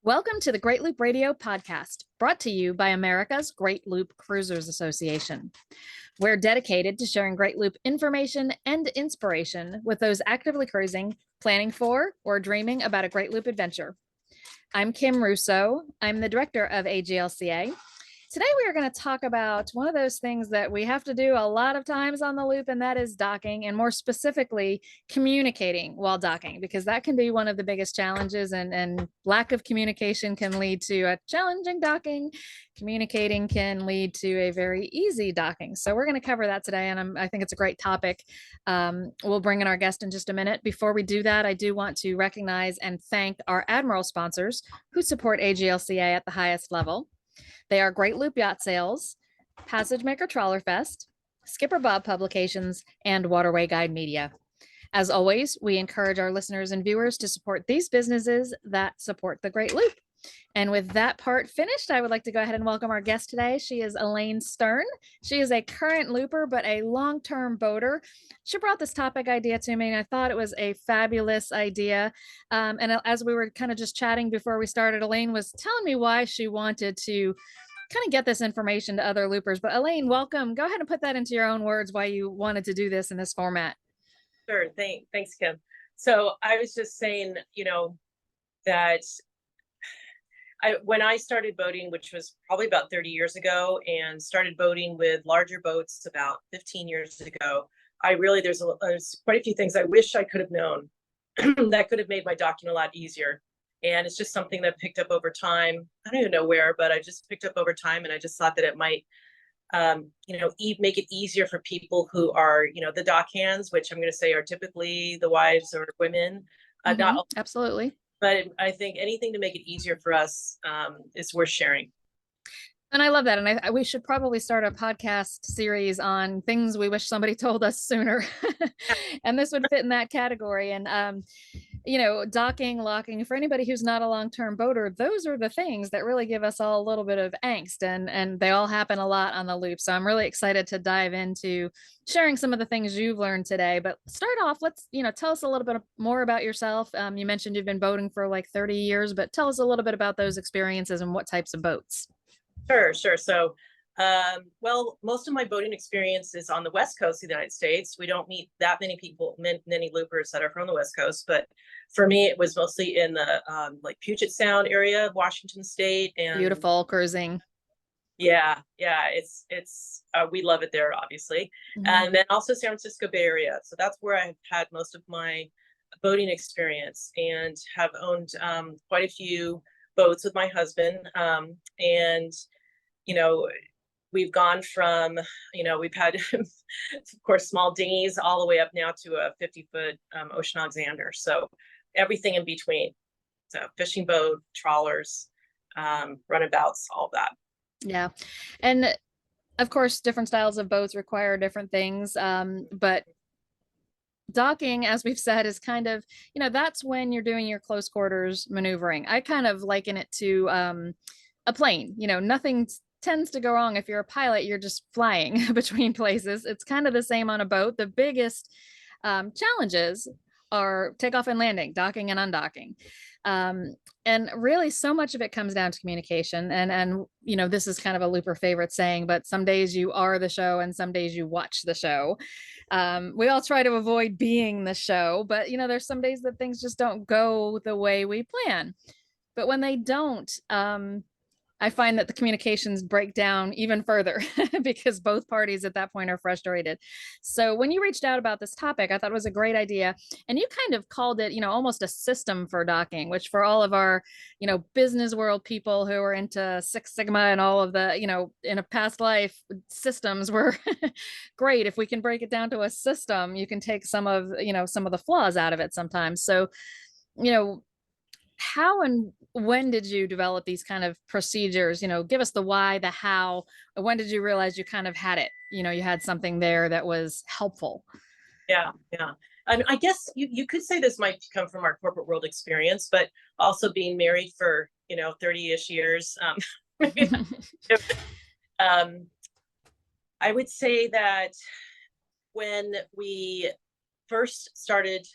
Welcome to the Great Loop Radio podcast, brought to you by America's Great Loop Cruisers Association. We're dedicated to sharing Great Loop information and inspiration with those actively cruising, planning for, or dreaming about a Great Loop adventure. I'm Kim Russo. I'm the director of AGLCA. Today, we are going to talk about one of those things that we have to do a lot of times on the loop, and that is docking, and more specifically, communicating while docking, because that can be one of the biggest challenges, and lack of communication can lead to a challenging docking. Communicating can lead to a very easy docking. So we're going to cover that today, and I think it's a great topic. We'll bring in our guest in just a minute. Before we do that, I do want to recognize and thank our Admiral sponsors who support AGLCA at the highest level. They are Great Loop Yacht Sales, Passage Maker Trawler Fest, Skipper Bob Publications, and Waterway Guide Media. As always, we encourage our listeners and viewers to support these businesses that support the Great Loop. And with that part finished, I would like to go ahead and welcome our guest today. She is Elaine Stern. She is a current looper, but a long-term boater. She brought this topic idea to me, and I thought it was a fabulous idea. And as we were kind of just chatting before we started, Elaine was telling me why she wanted to kind of get this information to other loopers. But Elaine, welcome. Go ahead and put that into your own words, why you wanted to do this in this format. Sure. Thanks, Kim. So I was just saying, that when I started boating, which was probably about 30 years ago, and started boating with larger boats about 15 years ago, there's quite a few things I wish I could have known that could have made my docking a lot easier. And it's just something that I picked up over time. I don't even know where, but I just picked up over time, and I just thought that it might, make it easier for people who are, the dock hands, which I'm going to say are typically the wives or women. Not absolutely. But I think anything to make it easier for us is worth sharing. And I love that. And we should probably start a podcast series on things we wish somebody told us sooner. And this would fit in that category. And, docking, locking, for anybody who's not a long-term boater, those are the things that really give us all a little bit of angst. And they all happen a lot on the loop. So I'm really excited to dive into sharing some of the things you've learned today. But start off, let's, tell us a little bit more about yourself. You mentioned you've been boating for like 30 years, but tell us a little bit about those experiences and what types of boats. Sure. So, most of my boating experience is on the West Coast of the United States. We don't meet that many people, many loopers that are from the West Coast, but for me, it was mostly in the like Puget Sound area of Washington State. And beautiful cruising. Yeah, it's we love it there, obviously. Mm-hmm. And then also San Francisco Bay Area. So that's where I've had most of my boating experience, and have owned quite a few boats with my husband. And we've gone from, we've had, of course, small dinghies all the way up now to a 50-foot Ocean Alexander. So everything in between. So fishing boat, trawlers, runabouts, all of that. Yeah. And of course, different styles of boats require different things. But docking, as we've said, is kind of, that's when you're doing your close quarters maneuvering. I kind of liken it to a plane. Nothing tends to go wrong. If you're a pilot, you're just flying between places. It's kind of the same on a boat. The biggest challenges are takeoff and landing, docking and undocking. And really so much of it comes down to communication. And this is kind of a looper favorite saying, but some days you are the show and some days you watch the show. We all try to avoid being the show, but there's some days that things just don't go the way we plan. But when they don't, I find that the communications break down even further because both parties at that point are frustrated. So when you reached out about this topic, I thought it was a great idea. And you kind of called it, almost a system for docking, which for all of our, business world people who are into Six Sigma and all of the, in a past life systems were great. If we can break it down to a system, you can take some of the flaws out of it sometimes. So, how and when did you develop these kind of procedures? Give us the why, the how. When did you realize you kind of had it? You had something there that was helpful. Yeah. And I guess you could say this might come from our corporate world experience, but also being married for 30-ish years. I would say that when we first started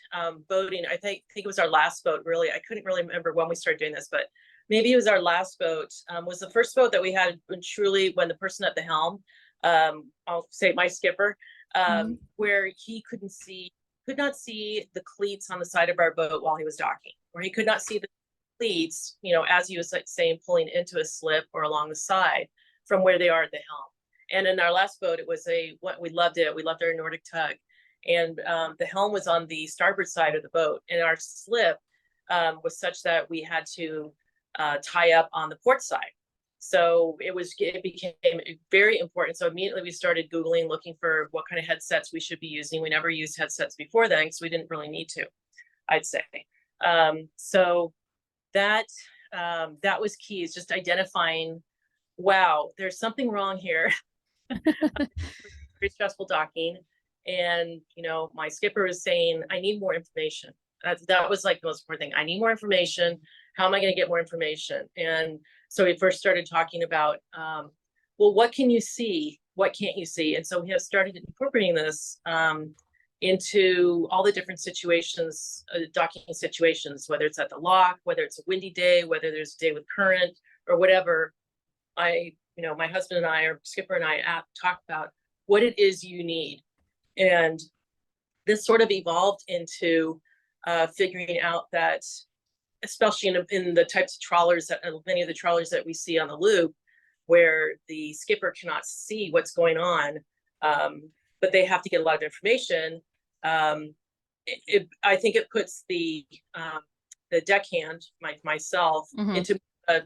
boating, I think it was our last boat, really. I couldn't really remember when we started doing this, but maybe it was our last boat, was the first boat that we had when truly, when the person at the helm, I'll say my skipper, where he could not see the cleats on the side of our boat while he was docking, or he could not see the cleats, as he was like saying, pulling into a slip or along the side from where they are at the helm. And in our last boat, it was we loved it. We loved our Nordic tug. And the helm was on the starboard side of the boat, and our slip was such that we had to tie up on the port side. So it became very important. So immediately we started Googling, looking for what kind of headsets we should be using. We never used headsets before then, because we didn't really need to, I'd say. So that was key, is just identifying, wow, there's something wrong here. Very stressful docking. And, my skipper was saying, I need more information. That was like the most important thing. I need more information. How am I going to get more information? And so we first started talking about, well, what can you see? What can't you see? And so we have started incorporating this into all the different situations, docking situations, whether it's at the lock, whether it's a windy day, whether there's a day with current or whatever. My husband and I, or skipper and I, talk about what it is you need. And this sort of evolved into figuring out that, especially in the types of trawlers, that many of the trawlers that we see on the loop, where the skipper cannot see what's going on, but they have to get a lot of information. I think it puts the deckhand, myself, into a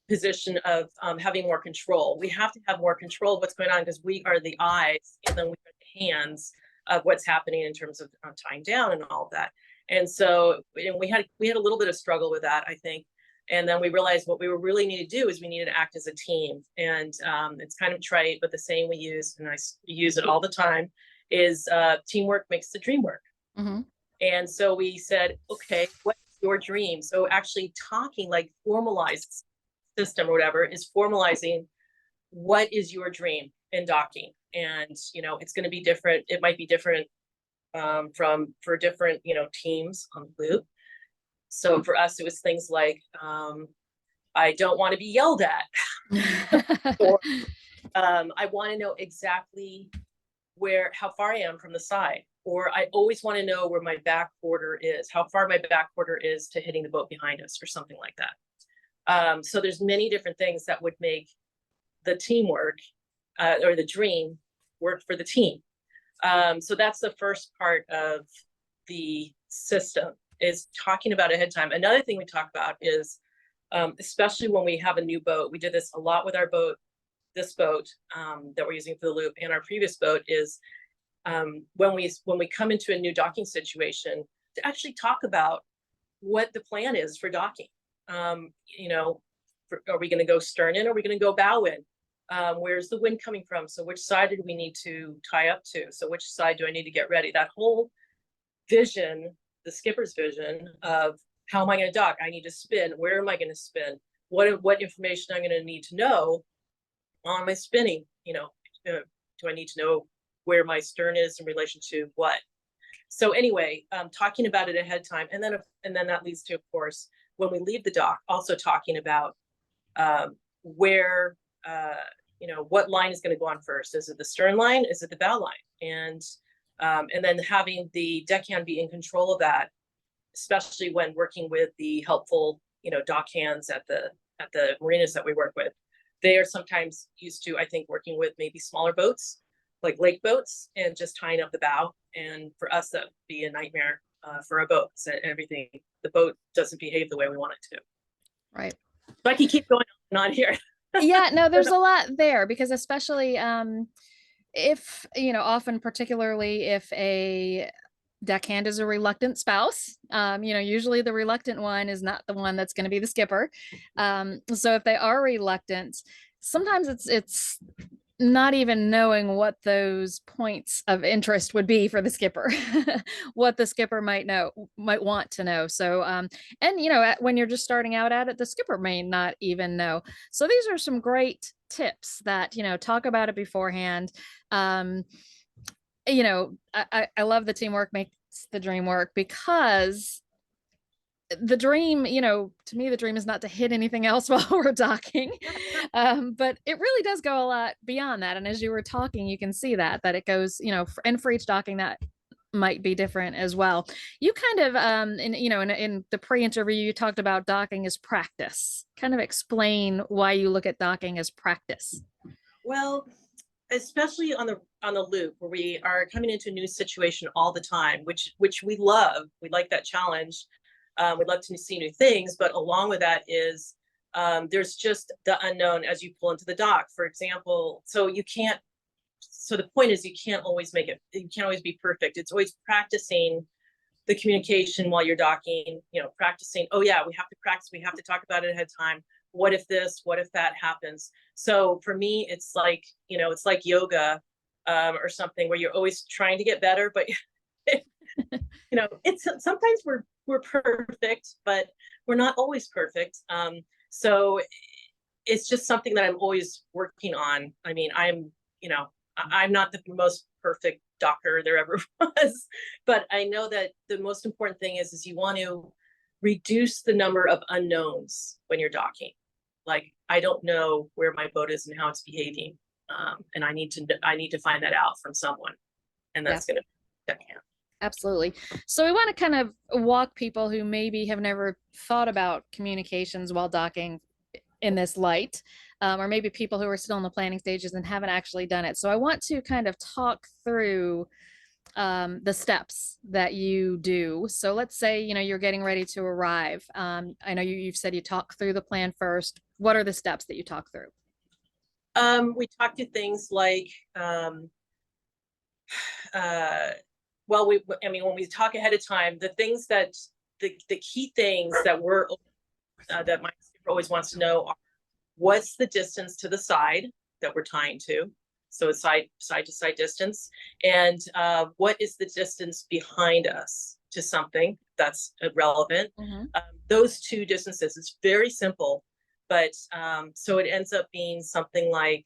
position of having more control. We have to have more control of what's going on, because we are the eyes, and then we are the hands of what's happening in terms of tying down and all of that. And so, and we had a little bit of struggle with that, I think. And then we realized what we really need to do is we need to act as a team. And it's kind of trite, but the saying we use, and I use it all the time, is teamwork makes the dream work. And so we said, okay, what's your dream? So actually talking, like formalized system or whatever, is formalizing what is your dream in docking. And it's going to be different. It might be different for different teams on the loop. So for us, it was things like, I don't want to be yelled at, or I want to know exactly how far I am from the side, or I always want to know where my back quarter is, how far my back quarter is to hitting the boat behind us, or something like that. So there's many different things that would make the teamwork or the dream work for the team. So that's the first part of the system, is talking about ahead of time. Another thing we talk about is, especially when we have a new boat, we did this a lot with our boat, this boat that we're using for the loop, and our previous boat, is when we come into a new docking situation, to actually talk about what the plan is for docking. Are we going to go stern in? Or are we going to go bow in? Where's the wind coming from? So which side do we need to tie up to? So which side do I need to get ready? That whole vision, the skipper's vision of, how am I going to dock? I need to spin. Where am I going to spin? What information I'm going to need to know on my spinning? Do I need to know where my stern is in relation to what? So anyway, talking about it ahead of time, and then that leads to, of course, when we leave the dock, also talking about where, what line is going to go on first. Is it the stern line? Is it the bow line? And then having the deckhand be in control of that, especially when working with the helpful, dock hands at the marinas that we work with. They are sometimes used to, I think, working with maybe smaller boats, like lake boats, and just tying up the bow. And for us, that would be a nightmare for a boat. So everything, the boat doesn't behave the way we want it to. Right. So I can keep going on here. Yeah, no, there's a lot there, because especially if, often, particularly if a deckhand is a reluctant spouse, usually the reluctant one is not the one that's going to be the skipper. So if they are reluctant, sometimes it's not even knowing what those points of interest would be for the skipper, what the skipper might want to know. So, and when you're just starting out at it, the skipper may not even know. So these are some great tips that, talk about it beforehand. I love the teamwork makes the dream work, because the dream, to me, the dream is not to hit anything else while we're docking. But it really does go a lot beyond that. And as you were talking, you can see that it goes, and for each docking that might be different as well. You kind of, in the pre-interview, you talked about docking as practice. Kind of explain why you look at docking as practice. Well, especially on the loop where we are coming into a new situation all the time, which we love. We like that challenge. We'd love to see new things, but along with that is there's just the unknown as you pull into the dock, for example. So the point is you can't always be perfect. It's always practicing the communication while you're docking, practicing, oh yeah, we have to practice, we have to talk about it ahead of time. What if this, what if that happens? So for me, it's like, it's like yoga or something where you're always trying to get better, but it's sometimes we're perfect, but we're not always perfect. So it's just something that I'm always working on. I mean, I'm not the most perfect docker there ever was, but I know that the most important thing is you want to reduce the number of unknowns when you're docking. Like, I don't know where my boat is and how it's behaving. And I need to find that out from someone. And that's going to be deckhand. Absolutely. So we want to kind of walk people who maybe have never thought about communications while docking in this light, or maybe people who are still in the planning stages and haven't actually done it. So I want to kind of talk through the steps that you do. So let's say, you're getting ready to arrive. I know you've said you talk through the plan first. What are the steps that you talk through? We talk to things like, when we talk ahead of time, the things that the key things that that my skipper always wants to know are, what's the distance to the side that we're tying to? So it's side to side distance. And what is the distance behind us to something that's relevant? Mm-hmm. Those two distances, it's very simple, but so it ends up being something like,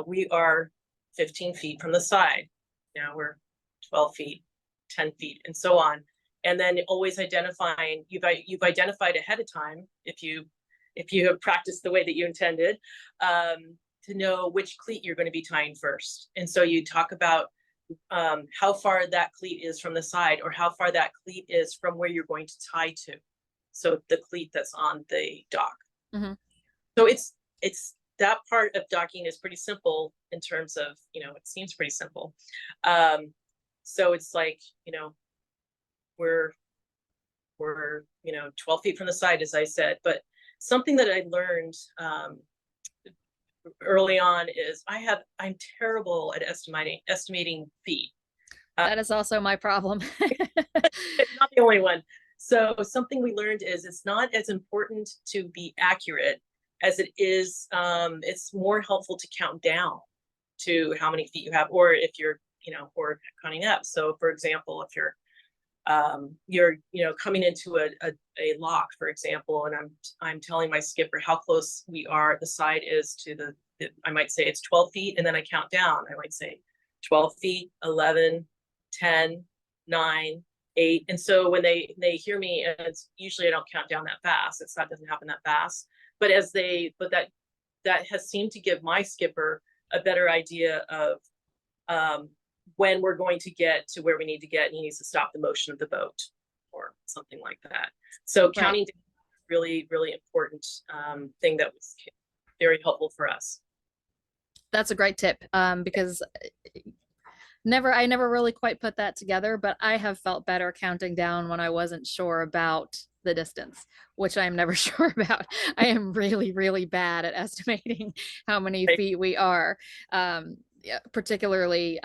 we are 15 feet from the side. Now we're 12 feet, 10 feet, and so on. And then always identifying, you've identified ahead of time, if you have practiced the way that you intended, to know which cleat you're going to be tying first. And so you talk about how far that cleat is from the side, or how far that cleat is from where you're going to tie to. So the cleat that's on the dock. Mm-hmm. So it's that part of docking is pretty simple in terms of, it seems pretty simple. So it's like, we're 12 feet from the side, as I said, but something that I learned early on is I'm terrible at estimating feet. That is also my problem. It's not the only one. So something we learned is it's not as important to be accurate as it is. It's more helpful to count down to how many feet you have, or if you're, or counting up. So for example, if you're coming into a lock, for example, and I'm telling my skipper how close the side is to I might say it's 12 feet, and then I count down. I might say 12 feet, 11, 10, 9, 8. And so when they hear me, and it's usually I don't count down that fast. That doesn't happen that fast. But that has seemed to give my skipper a better idea of when we're going to get to where we need to get, and he needs to stop the motion of the boat or something like that. So counting down is really, really important thing that was very helpful for us. That's a great tip, because I never really quite put that together, but I have felt better counting down when I wasn't sure about the distance, which I am never sure about. I am really, really bad at estimating how many feet we are. Particularly,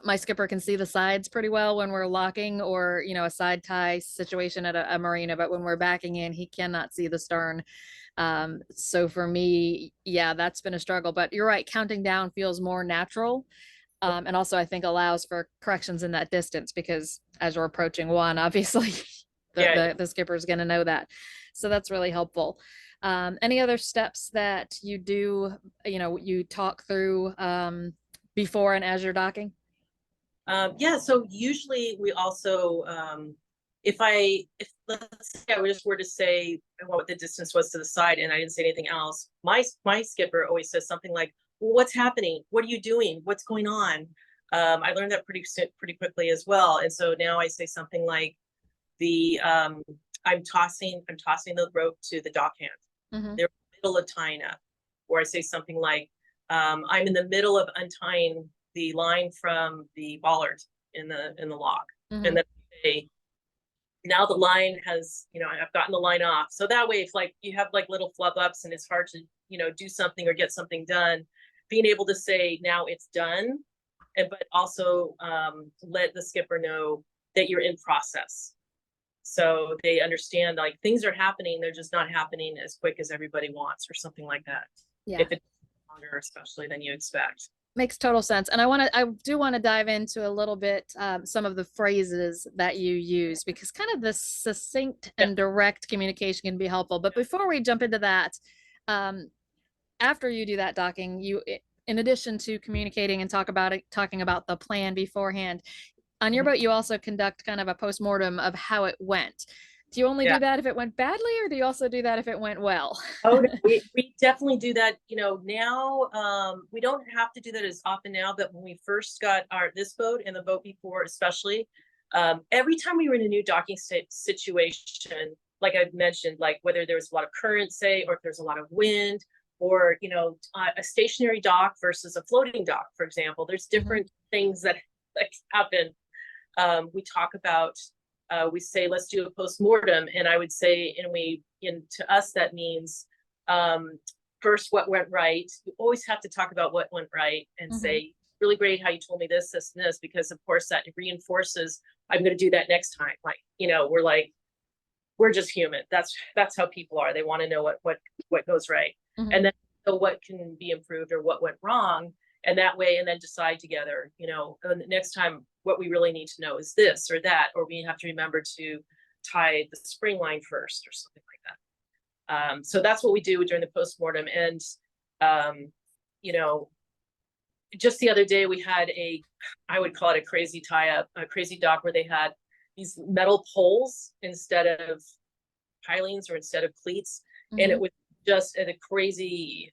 my skipper can see the sides pretty well when we're locking, or a side tie situation at a marina, but when we're backing in, he cannot see the stern. So for me, that's been a struggle, but you're right, counting down feels more natural. And also I think allows for corrections in that distance, because as we're approaching one, obviously the skipper is going to know that. So that's really helpful. Any other steps that you do, you talk through before and as you're docking? So usually we also if let's say I just were to say what the distance was to the side and I didn't say anything else, my skipper always says something like, well, what's happening? What are you doing? What's going on? I learned that pretty quickly as well. And so now I say something like I'm tossing the rope to the dockhand. Mm-hmm. They're in the middle of tying up. Or I say something like, I'm in the middle of untying the line from the bollard in the lock. Mm-hmm. And then I say, now the line has, I've gotten the line off. So that way, if like you have like little flub ups and it's hard to, do something or get something done, being able to say now it's done, but also let the skipper know that you're in process. So they understand like things are happening, they're just not happening as quick as everybody wants or something like that. Yeah. If it's longer, especially than you expect. Makes total sense. And I do want to dive into a little bit some of the phrases that you use, because kind of the succinct and direct communication can be helpful. But before we jump into that, after you do that docking, in addition to communicating and talking about the plan beforehand, on your boat, you also conduct kind of a postmortem of how it went. Do you only do that if it went badly, or do you also do that if it went well? Oh, no, we definitely do that. Now we don't have to do that as often now, but when we first got this boat and the boat before, especially, every time we were in a new docking situation, like I mentioned, like whether there was a lot of current, say, or if there's a lot of wind, or a stationary dock versus a floating dock, for example, there's different things that happen. We talk about. We say, let's do a postmortem. And I would say, to us, that means first, what went right. You always have to talk about what went right and say, really great how you told me this, this, and this, because of course that reinforces, I'm going to do that next time. Like, we're just human. That's how people are. They want to know what goes right. And then so what can be improved or what went wrong. And that way, and then decide together, the next time, what we really need to know is this or that, or we have to remember to tie the spring line first or something like that. So that's what we do during the postmortem. And, just the other day we had I would call it a crazy a crazy dock where they had these metal poles instead of pilings or instead of cleats. And it was just a crazy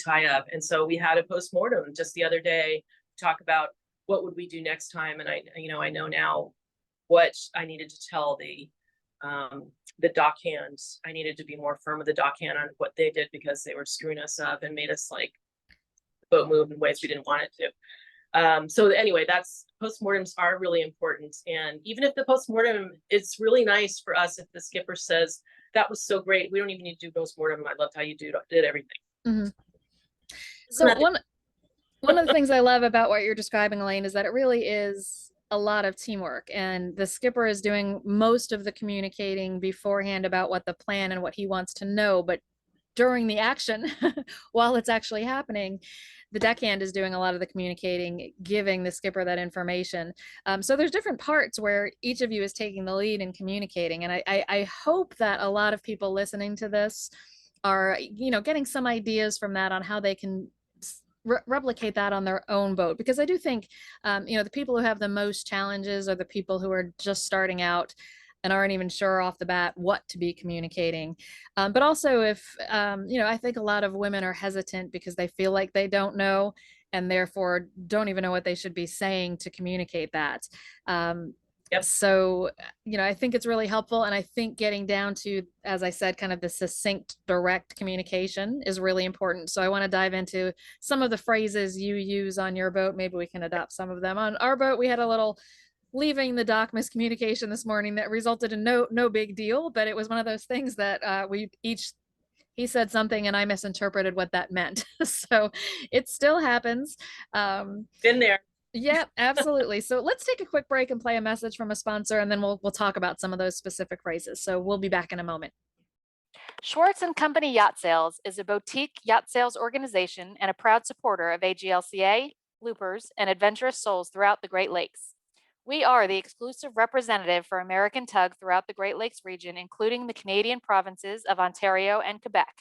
tie up. And so we had a postmortem just the other day to talk about what would we do next time. And I know now what I needed to tell the dockhands. I needed to be more firm with the dockhand on what they did, because they were screwing us up and made us like boat move in ways we didn't want it to. So anyway, postmortems are really important. And even if the postmortem, it's really nice for us if the skipper says, that was so great, we don't even need to do postmortem, I loved how you did everything. So one of the things I love about what you're describing, Elaine, is that it really is a lot of teamwork, and the skipper is doing most of the communicating beforehand about what the plan and what he wants to know. But during the action, while it's actually happening, the deckhand is doing a lot of the communicating, giving the skipper that information. So there's different parts where each of you is taking the lead in communicating. And I hope that a lot of people listening to this are, getting some ideas from that on how they can replicate that on their own boat. Because I do think, the people who have the most challenges are the people who are just starting out and aren't even sure off the bat what to be communicating. But also if, I think a lot of women are hesitant because they feel like they don't know, and therefore don't even know what they should be saying to communicate that. So, I think it's really helpful. And I think getting down to, as I said, kind of the succinct, direct communication is really important. So I want to dive into some of the phrases you use on your boat. Maybe we can adopt some of them. On our boat, we had a little leaving the dock miscommunication this morning that resulted in no big deal, but it was one of those things that he said something and I misinterpreted what that meant. So it still happens. Been there. Yeah, absolutely. So let's take a quick break and play a message from a sponsor, and then we'll talk about some of those specific phrases. So we'll be back in a moment. Schwartz and Company Yacht Sales is a boutique yacht sales organization and a proud supporter of AGLCA, loopers, and adventurous souls throughout the Great Lakes. We are the exclusive representative for American Tug throughout the Great Lakes region, including the Canadian provinces of Ontario and Quebec.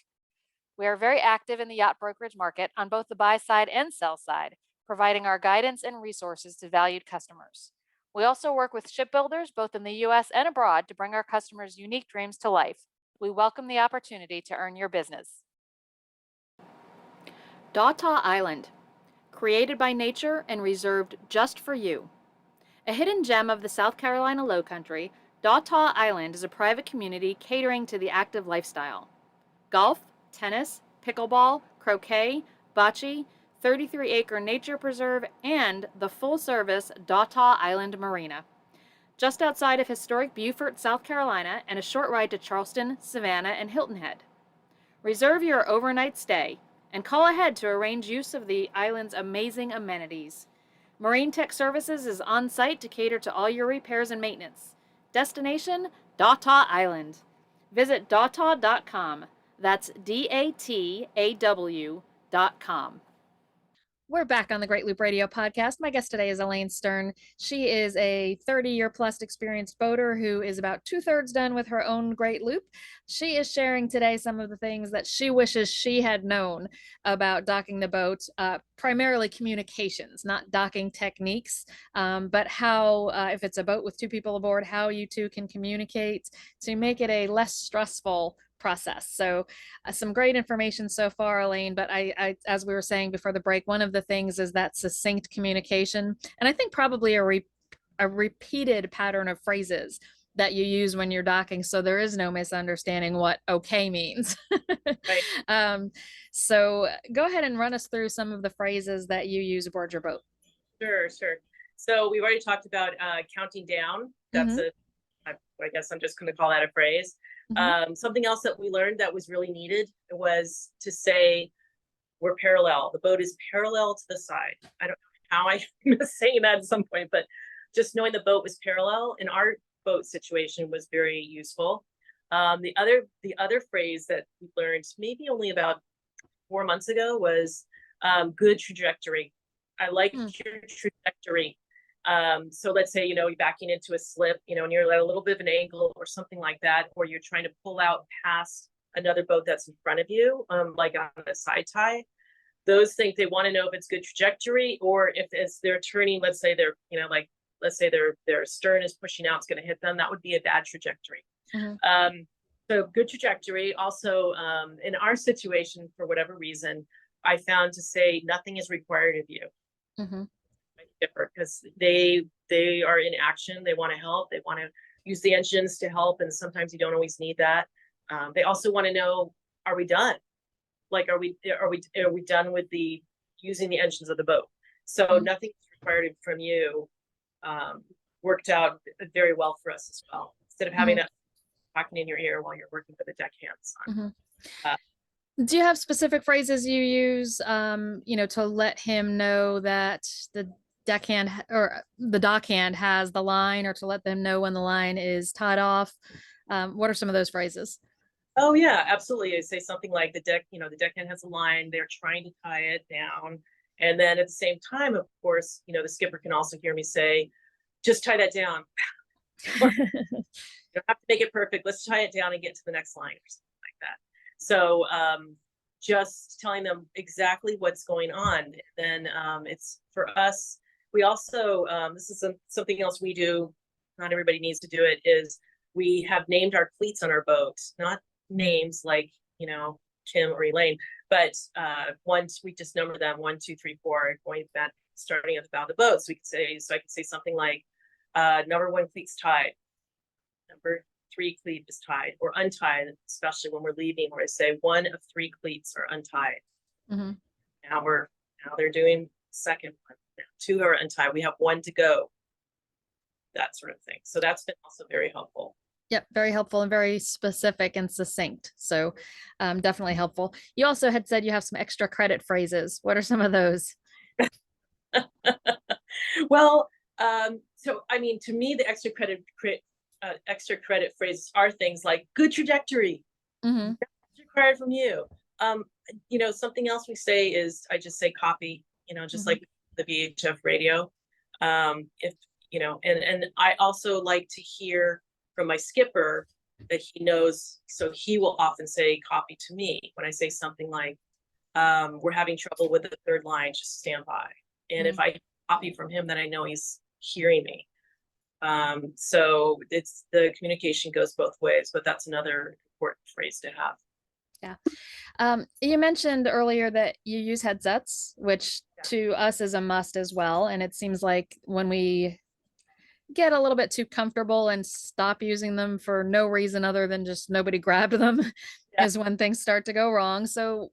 We are very active in the yacht brokerage market on both the buy side and sell side, providing our guidance and resources to valued customers. We also work with shipbuilders both in the US and abroad to bring our customers' unique dreams to life. We welcome the opportunity to earn your business. Dawtaw Island, created by nature and reserved just for you. A hidden gem of the South Carolina Lowcountry, Dawtaw Island is a private community catering to the active lifestyle. Golf, tennis, pickleball, croquet, bocce, 33-acre nature preserve, and the full-service Dawtaw Island Marina. Just outside of historic Beaufort, South Carolina, and a short ride to Charleston, Savannah, and Hilton Head. Reserve your overnight stay and call ahead to arrange use of the island's amazing amenities. Marine Tech Services is on site to cater to all your repairs and maintenance. Destination, Dawtaw Island. Visit dawtaw.com. That's DATAW.com. We're back on the Great Loop Radio podcast. My guest today is Elaine Stern. She is a 30-year plus experienced boater who is about 2/3 done with her own Great Loop. She is sharing today some of the things that she wishes she had known about docking the boat, primarily communications, not docking techniques, but how, if it's a boat with 2 people aboard, how you two can communicate to make it a less stressful process. So some great information so far, Elaine, but I, as we were saying before the break, one of the things is that succinct communication, and I think probably a repeated pattern of phrases that you use when you're docking, so there is no misunderstanding what okay means. Right. So go ahead and run us through some of the phrases that you use aboard your boat. Sure. So we've already talked about counting down. That's I guess I'm just going to call that a phrase. Something else that we learned that was really needed was to say we're parallel. The boat is parallel to the side. I don't know how I'm saying that at some point, but just knowing the boat was parallel in our boat situation was very useful. The other phrase that we learned maybe only about 4 months ago was good trajectory. I like your trajectory. So let's say, you're backing into a slip, and you're at a little bit of an angle or something like that, or you're trying to pull out past another boat that's in front of you, like on a side tie. Those things, they want to know if it's good trajectory, or if as they're turning, let's say they're, let's say their stern is pushing out, it's going to hit them. That would be a bad trajectory. So good trajectory. Also, in our situation, for whatever reason, I found to say nothing is required of you. Different because they are in action. They want to help. They want to use the engines to help, and sometimes you don't always need that. They also want to know, are we done? Like, are we done with the using the engines of the boat? So nothing is required from you. Worked out very well for us as well. Instead of having that talking in your ear while you're working with the deckhands on. Do you have specific phrases you use, to let him know that the deckhand or the dockhand has the line, or to let them know when the line is tied off? What are some of those phrases? Oh yeah, absolutely. I say something like the deckhand has a line, they're trying to tie it down. And then at the same time, of course, the skipper can also hear me say, just tie that down. You don't have to make it perfect. Let's tie it down and get to the next line or something like that. So just telling them exactly what's going on. And then it's for us, we also, this is something else we do, not everybody needs to do it, is we have named our cleats on our boat, not names like, Kim or Elaine, but we just number them 1, 2, 3, 4, going back, starting at the bow of the boat. So I could say something like, number 1 cleat's tied, number 3 cleat is tied or untied, especially when we're leaving, where I say 1 of 3 cleats are untied. Now they're doing second one. Now 2 are untied. We have 1 to go. That sort of thing. So that's been also very helpful. Yep, very helpful and very specific and succinct. So definitely helpful. You also had said you have some extra credit phrases. What are some of those? Well, so I mean, to me, the extra credit phrases are things like good trajectory. That's required from you. Something else we say is, I just say copy, just like the VHF radio. If and I also like to hear from my skipper that he knows, so he will often say copy to me when I say something like, we're having trouble with the third line, just stand by. And if I copy from him, then I know he's hearing me. So it's the communication goes both ways, but that's another important phrase to have. Yeah. You mentioned earlier that you use headsets, which to us is a must as well. And it seems like when we get a little bit too comfortable and stop using them for no reason other than just nobody grabbed them Yeah. is when things start to go wrong. So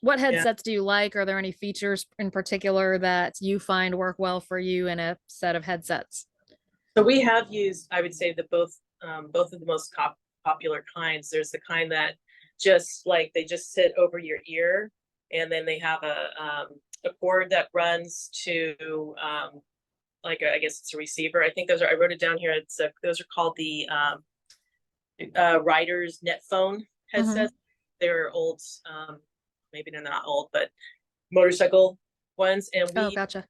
what headsets do you like? Are there any features in particular that you find work well for you in a set of headsets? So we have used, I would say, both of the most popular kinds. There's the kind that just like they just sit over your ear, and then they have a cord that runs to like I guess it's a receiver. I think those are, I wrote it down here. Those are called the Riders Net Phone headsets. They're old, maybe they're not old, but motorcycle ones. And Oh, gotcha.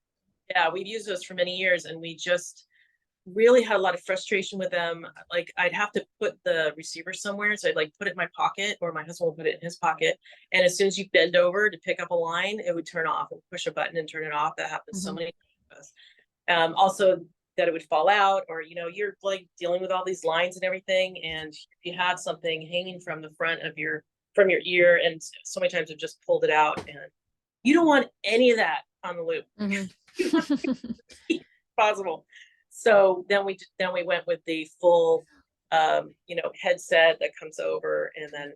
Yeah, we've used those for many years, and we just really had a lot of frustration with them. Like I'd have to put the receiver somewhere, so I'd like put it in my pocket, or my husband would put it in his pocket, and as soon as you bend over to pick up a line, it would turn off, and push a button and turn it off. That happens so many times. Also that it would fall out, or you're like dealing with all these lines and everything, and you have something hanging from the front of your ear, and so many times I've just pulled it out, and you don't want any of that on the loop. Possible. So then we went with the full headset that comes over, and then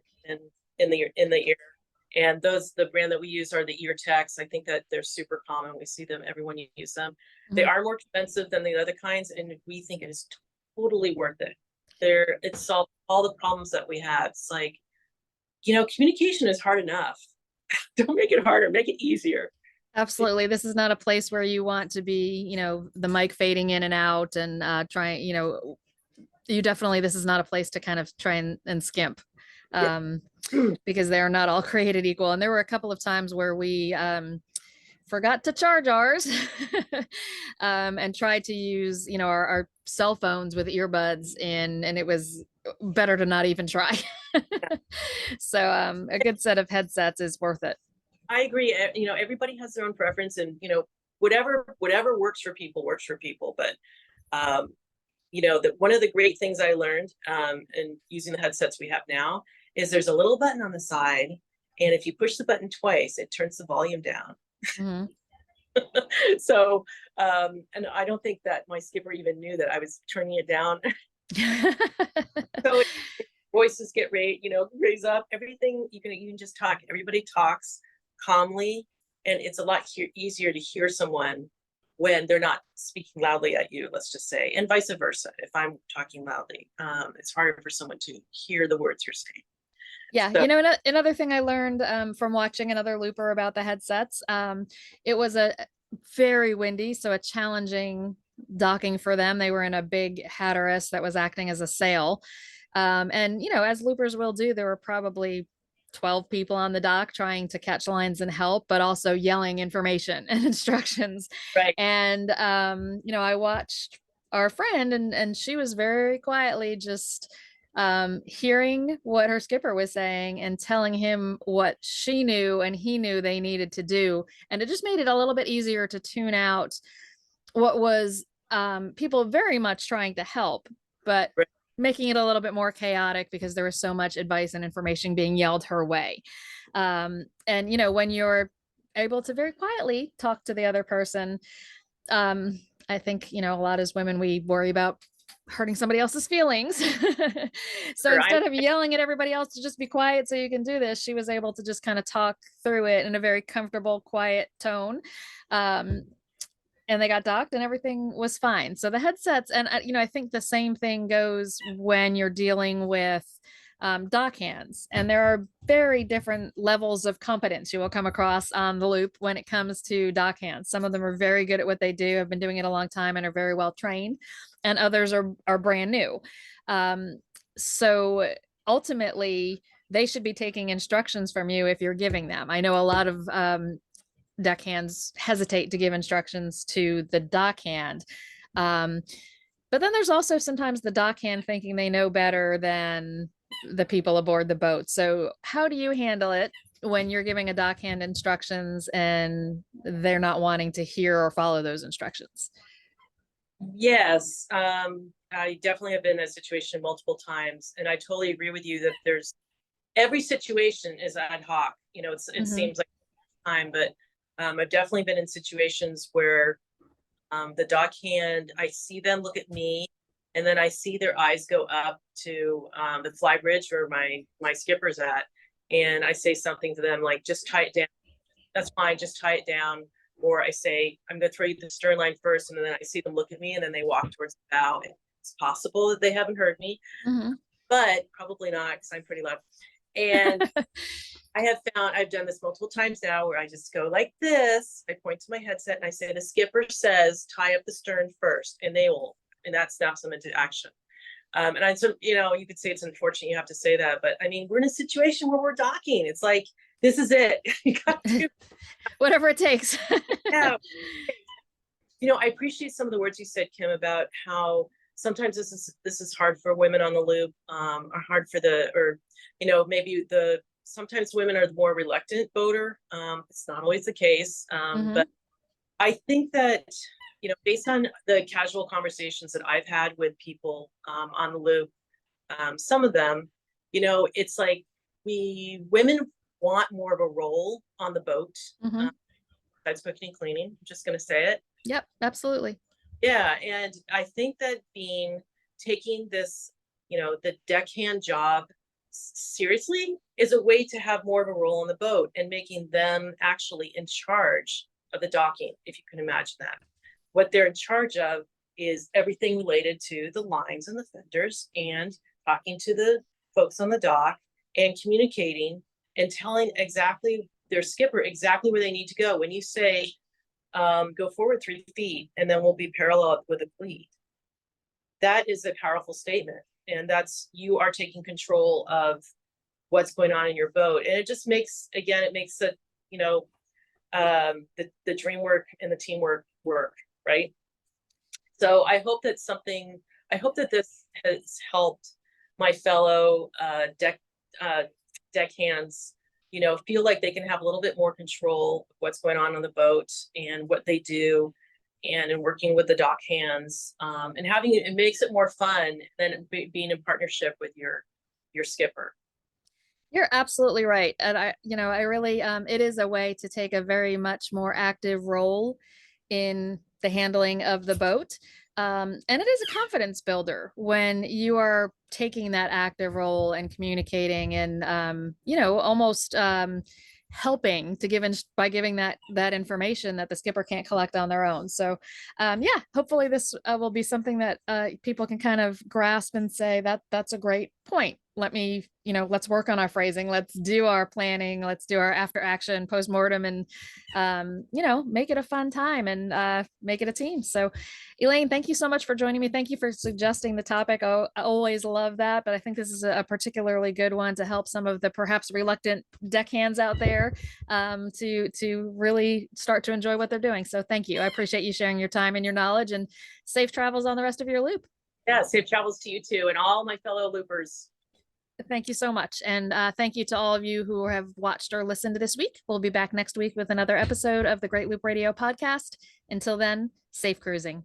in the ear. And the brand that we use are the ear techs. I think that they're super common. We see them, everyone use them. They are more expensive than the other kinds, and we think it is totally worth it. It solved all the problems that we had. It's like, communication is hard enough. Don't make it harder, make it easier. Absolutely. This is not a place where you want to be, the mic fading in and out and trying, this is not a place to kind of try and skimp. Because they're not all created equal. And there were a couple of times where we forgot to charge ours and tried to use, our cell phones with earbuds in, and it was better to not even try. So a good set of headsets is worth it. I agree. Everybody has their own preference, and whatever works for people works for people. But one of the great things I learned in using the headsets we have now is there's a little button on the side, and if you push the button twice, it turns the volume down. So, and I don't think that my skipper even knew that I was turning it down. So voices get raise up, everything. You can just talk. Everybody talks calmly, and it's a lot easier to hear someone when they're not speaking loudly at you, let's just say, and vice versa. If I'm talking loudly, it's harder for someone to hear the words you're saying. Yeah, so, another thing I learned from watching another looper about the headsets, it was a very windy, so a challenging docking for them. They were in a big Hatteras that was acting as a sail. And, as loopers will do, there were probably 12 people on the dock trying to catch lines and help, but also yelling information and instructions. Right. And, I watched our friend, and she was very quietly just hearing what her skipper was saying and telling him what she knew and he knew they needed to do. And it just made it a little bit easier to tune out what was people very much trying to help, but making it a little bit more chaotic because there was so much advice and information being yelled her way. And, when you're able to very quietly talk to the other person, I think, a lot as women, we worry about hurting somebody else's feelings. So instead of yelling at everybody else to just be quiet so you can do this, she was able to just kind of talk through it in a very comfortable, quiet tone. And they got docked and everything was fine. So the headsets, and I think the same thing goes when you're dealing with dock hands, and there are very different levels of competence you will come across on the loop when it comes to dock hands. Some of them are very good at what they do, have been doing it a long time and are very well trained, and others are brand new. So ultimately they should be taking instructions from you if you're giving them. I know a lot of deckhands hesitate to give instructions to the dockhand. But then there's also sometimes the dockhand thinking they know better than the people aboard the boat. So how do you handle it when you're giving a dockhand instructions and they're not wanting to hear or follow those instructions? Yes, I definitely have been in a situation multiple times, and I totally agree with you that every situation is ad hoc. It Hmm. seems like time, but I've definitely been in situations where the dockhand, I see them look at me, and then I see their eyes go up to the fly bridge where my skipper's at, and I say something to them like, "Just tie it down. That's fine. Just tie it down." Or I say, "I'm going to throw you the stern line first," and then I see them look at me, and then they walk towards the bow. It's possible that they haven't heard me, Hmm. but probably not because I'm pretty loud. And I've done this multiple times now where I just go like this. I point to my headset and I say, "The skipper says tie up the stern first," and they will, and that snaps them into action. So, you could say it's unfortunate you have to say that, but I mean, we're in a situation where we're docking. It's like, this is it. You got to, Whatever it takes. yeah. I appreciate some of the words you said, Kim, about how sometimes this is hard for women on the loop, or hard for maybe sometimes women are the more reluctant boater. It's not always the case, Hmm. but I think that based on the casual conversations that I've had with people on the loop, some of them, it's like we women want more of a role on the boat. Hmm. Besides cooking and cleaning, I'm just going to say it. Yep, absolutely. Yeah, and I think that taking this, the deckhand job seriously is a way to have more of a role on the boat and making them actually in charge of the docking, if you can imagine that. What they're in charge of is everything related to the lines and the fenders and talking to the folks on the dock and communicating and telling exactly their skipper exactly where they need to go. When you say, go forward 3 feet and then we'll be parallel with the cleat. That is a powerful statement. And you are taking control of what's going on in your boat. And it just makes, again, it makes it, the dream work and the teamwork work, right? So I hope that this has helped my fellow deckhands, feel like they can have a little bit more control of what's going on the boat and what they do, and in working with the dock hands, and it makes it more fun than being in partnership with your skipper. You're absolutely right. And I really, it is a way to take a very much more active role in the handling of the boat. And it is a confidence builder when you are taking that active role and communicating and, almost helping to by giving that information that the skipper can't collect on their own. So, yeah, hopefully this will be something that people can kind of grasp and say that that's a great point. Let's work on our phrasing. Let's do our planning. Let's do our after action postmortem and, make it a fun time and make it a team. So, Elaine, thank you so much for joining me. Thank you for suggesting the topic. Oh, I always love that, but I think this is a particularly good one to help some of the perhaps reluctant deckhands out there, to really start to enjoy what they're doing. So, thank you. I appreciate you sharing your time and your knowledge, and safe travels on the rest of your loop. Yeah, safe travels to you too, and all my fellow loopers. Thank you so much. And thank you to all of you who have watched or listened to this week. We'll be back next week with another episode of the Great Loop Radio podcast. Until then, safe cruising.